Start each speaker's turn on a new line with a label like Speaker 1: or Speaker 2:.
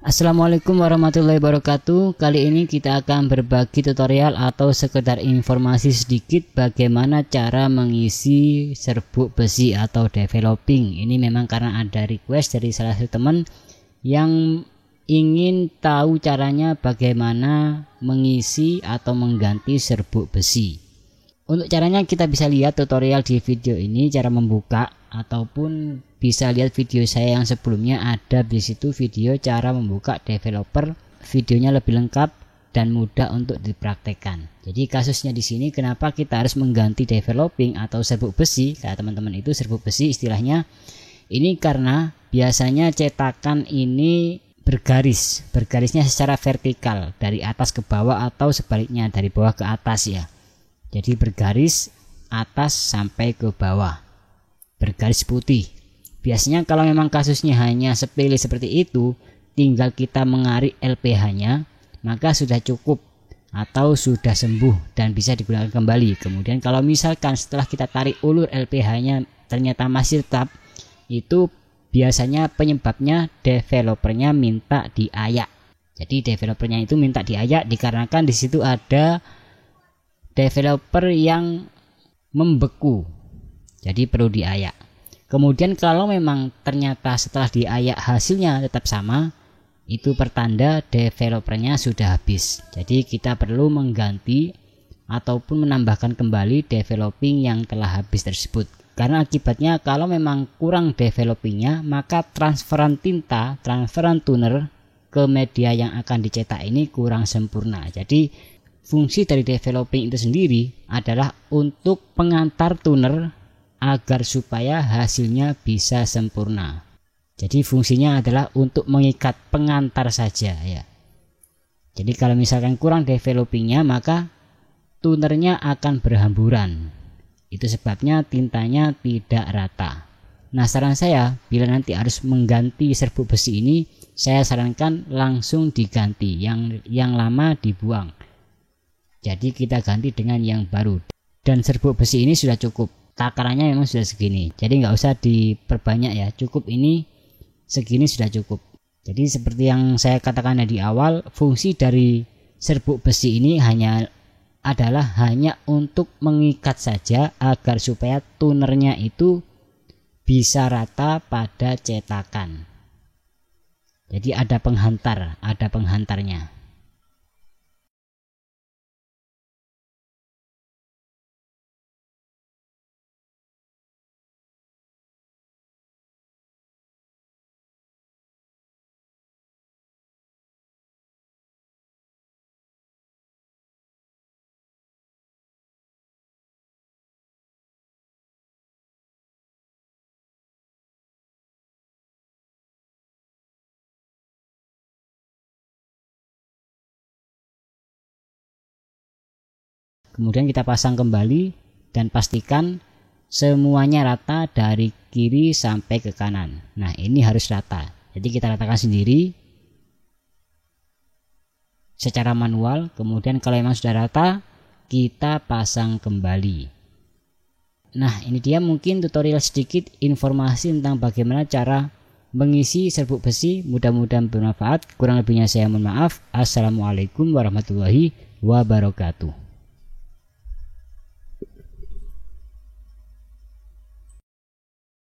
Speaker 1: Assalamualaikum warahmatullahi wabarakatuh. Kali ini kita akan berbagi tutorial atau sekedar informasi sedikit bagaimana cara mengisi serbuk besi atau developing. Ini memang karena ada request dari salah satu teman yang ingin tahu caranya bagaimana mengisi atau mengganti serbuk besi. Untuk caranya kita bisa lihat tutorial di video ini, cara membuka, ataupun bisa lihat video saya yang sebelumnya, ada di situ video cara membuka developer. Videonya lebih lengkap dan mudah untuk dipraktekkan. Jadi kasusnya di sini kenapa kita harus mengganti developing atau serbuk besi, kayak teman-teman itu serbuk besi istilahnya. Ini karena biasanya cetakan ini bergaris, bergarisnya secara vertikal dari atas ke bawah atau sebaliknya dari bawah ke atas ya. Jadi bergaris atas sampai ke bawah, bergaris putih. Biasanya kalau memang kasusnya hanya sepele seperti itu, tinggal kita mengarik LPH-nya, maka sudah cukup atau sudah sembuh dan bisa digunakan kembali. Kemudian kalau misalkan setelah kita tarik ulur LPH-nya ternyata masih tetap, itu biasanya penyebabnya developernya minta diayak. Jadi developernya itu minta diayak dikarenakan di situ ada developer yang membeku, jadi perlu diayak. Kemudian kalau memang ternyata setelah diayak hasilnya tetap sama, itu pertanda developernya sudah habis. Jadi kita perlu mengganti ataupun menambahkan kembali developing yang telah habis tersebut. Karena akibatnya kalau memang kurang developingnya, maka transferan tinta, transferan toner ke media yang akan dicetak ini kurang sempurna. Jadi fungsi dari developing itu sendiri adalah untuk pengantar toner agar supaya hasilnya bisa sempurna. Jadi fungsinya adalah untuk mengikat pengantar saja ya. Jadi kalau misalkan kurang developingnya, maka tonernya akan berhamburan. Itu sebabnya tintanya tidak rata. Nah, saran saya bila nanti harus mengganti serbuk besi ini, saya sarankan langsung diganti, yang lama dibuang. Jadi kita ganti dengan yang baru. Dan serbuk besi ini sudah cukup, takarannya memang sudah segini, jadi nggak usah diperbanyak ya, cukup ini, segini sudah cukup. Jadi seperti yang saya katakan di awal, fungsi dari serbuk besi ini hanya untuk mengikat saja agar supaya tunernya itu bisa rata pada cetakan. Jadi ada penghantarnya. Kemudian kita pasang kembali dan pastikan semuanya rata dari kiri sampai ke kanan. Nah, ini harus rata. Jadi kita ratakan sendiri secara manual. Kemudian kalau memang sudah rata, kita pasang kembali. Nah, ini dia mungkin tutorial sedikit informasi tentang bagaimana cara mengisi serbuk besi. Mudah-mudahan bermanfaat. Kurang lebihnya saya mohon maaf. Assalamualaikum warahmatullahi wabarakatuh.